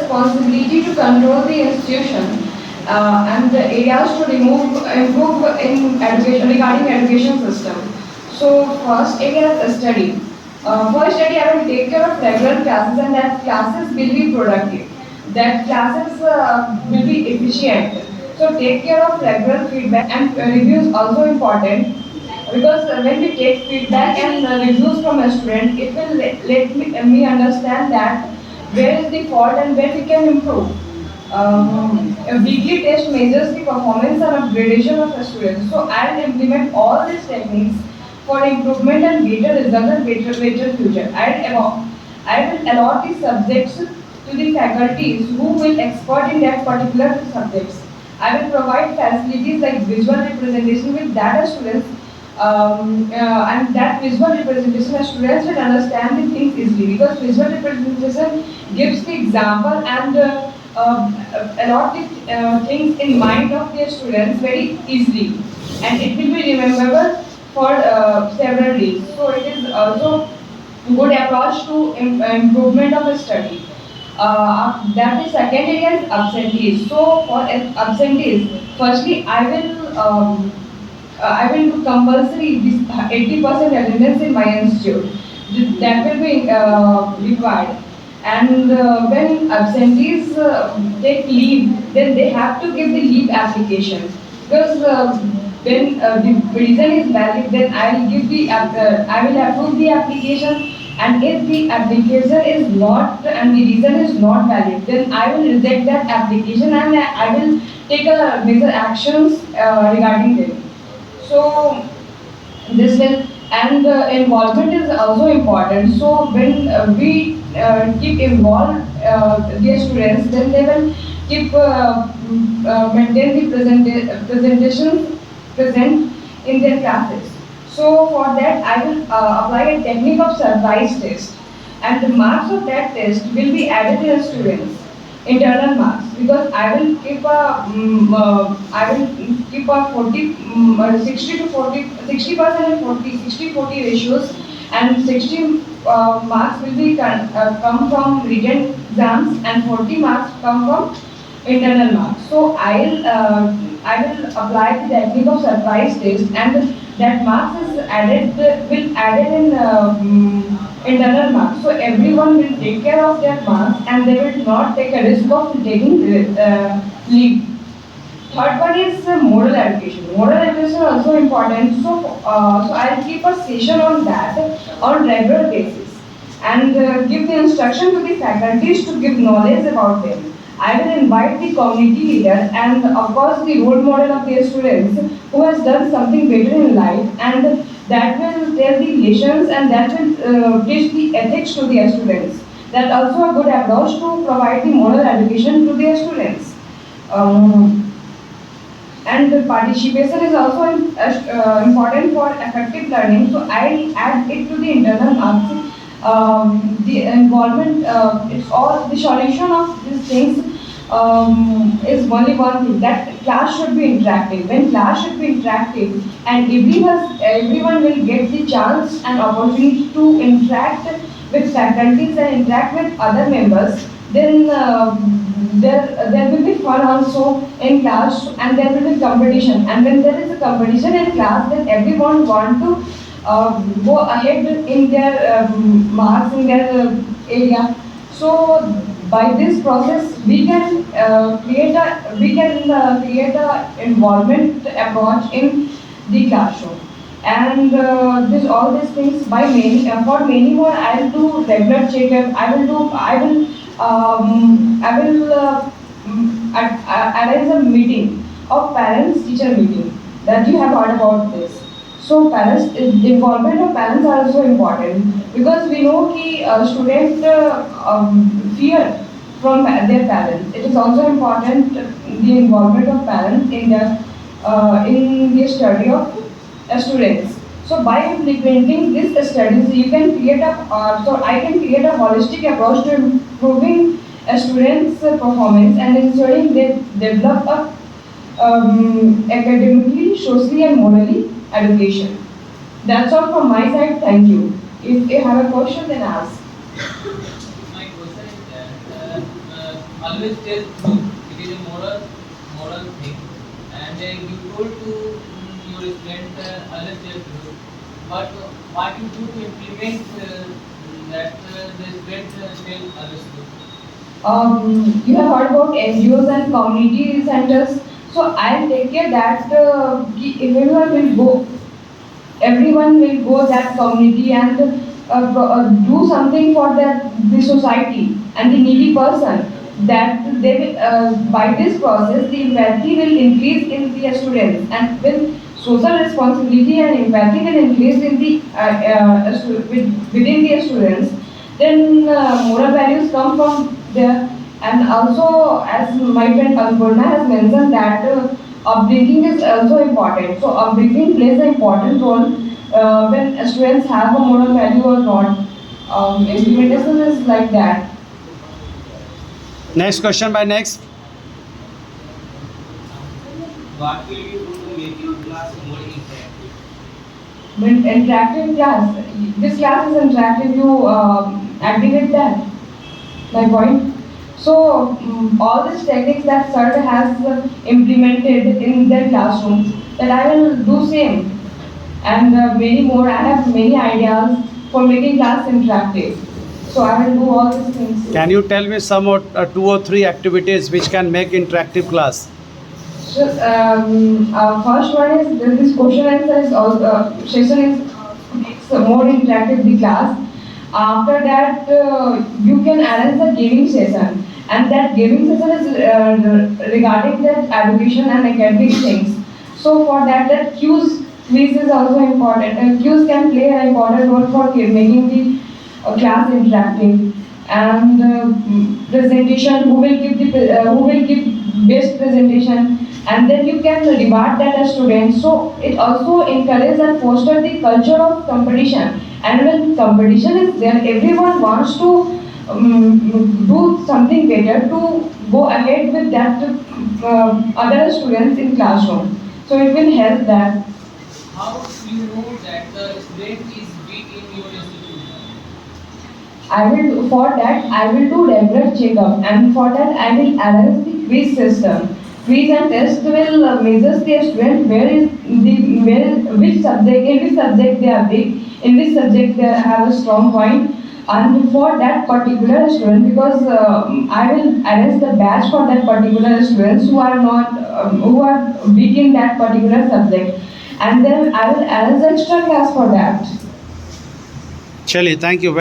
responsibility to control the institution and the areas to improve in education regarding education system. So first area is study. For study, I will take care of regular classes and that classes will be productive. That classes will be efficient. So take care of regular feedback and reviews also important because when we take feedback and reviews from a student, it will let me understand that where is the fault and where we can improve. A weekly test measures the performance and upgradation of a student. So I will implement all these techniques for improvement and better result and better future. I will allot the subjects to the faculties who will expert in that particular subjects. I will provide facilities like visual representation with data students and that visual representation of students will understand the things easily because visual representation gives the example and allot the things in mind of their students very easily and it will be rememberable for several days. So it is also a good approach to improvement of a study. That is second area is absentees. So for absentees, firstly I will do compulsory this 80% attendance in my institute. That will be required. And when absentees take leave, then they have to give the leave application. Because when the reason is valid, then I will give the I will approve the application. And if the application is not and the reason is not valid, then I will reject that application and I will take a major actions regarding it. So this will and involvement is also important. So when we keep involved their students, then they will keep maintain the presentations present in their classes. So for that, I will apply a technique of surprise test, and the marks of that test will be added to the students' internal marks because I will keep a 60 to 40 60% and 40 ratios, and 60 marks will be come from written exams and 40 marks come from internal marks. So I will apply the technique of surprise test, and that marks is added will added in internal marks. So everyone will take care of their marks, and they will not take a risk of taking leave. Third one is moral education. Moral education is also important. So I'll keep a session on that on regular basis and give the instruction to the faculties to give knowledge about them. I will invite the community leader and of course the role model of their students who has done something better in life, and that will tell the lessons and that will teach the ethics to their students. That also a good approach to provide the moral education to their students. And the participation is also important for effective learning. So I'll add it to the internal marks. The involvement, it's all the solution of these things is only one thing, that class should be interactive. When class should be interactive and everyone will get the chance and opportunity to interact with faculties and interact with other members, then there will be fun also in class and there will be competition. And when there is a competition in class, then everyone want to go ahead in their marks in their area. So by this process, we can create a involvement approach in the classroom. And this all these things by many for many more I'll do regular checkup. I will arrange a meeting of parents teacher meeting that you have heard about this. So parents involvement of parents are also important because we know that student fear from their parents. It is also important the involvement of parents in the study of students. So by implementing these studies, you can create I can create a holistic approach to improving a student's performance and ensuring they develop a academically, socially, and morally education. That's all from my side. Thank you. If you have a question, then ask. My question is that always tell truth. It is a moral thing. And you told to your student always tell truth. But what you do to implement that the student tell always truth. You have heard about NGOs and community centers. So I'll take care that everyone will go that community and do something for the society and the needy person. That they will, by this process, the empathy will increase in the students, and when social responsibility and empathy will increase in the within the students, then moral values come from there. And also, as my friend Bolna has mentioned that upbringing is also important. So upbringing plays an important role when students have a moral value or not. Implementation is like that. Next question by next. What will you do to make your class more interactive? When interactive class, this class is interactive. You agree with that? My point. So all these techniques that sir has implemented in their classrooms, that I will do same, and many more. I have many ideas for making class interactive. So I will do all these things. Can you tell me some or two or three activities which can make interactive class? So, first one is this question answer is also session is makes more interactive the class. After that, you can arrange the gaming session, and that gaming session is regarding that education and academic things. So for that, that quiz is also important. And quiz can play an important role for making the class interactive. And presentation, who will give best presentation, and then you can reward that as students. So it also encourages and foster the culture of competition. And when competition is there, everyone wants to do something better to go ahead with that other students in classroom. So it will help that. How do you know that the student is weak in your institution? For that I will do regular checkup, and for that I will arrange the quiz system. Quiz and test will measure the student which subject, in which subject they are weak, in which subject they have a strong point, and for that particular student, because I will arrange the batch for that particular students who are not who are weak in that particular subject, and then I will arrange extra class for that. Chali, thank you.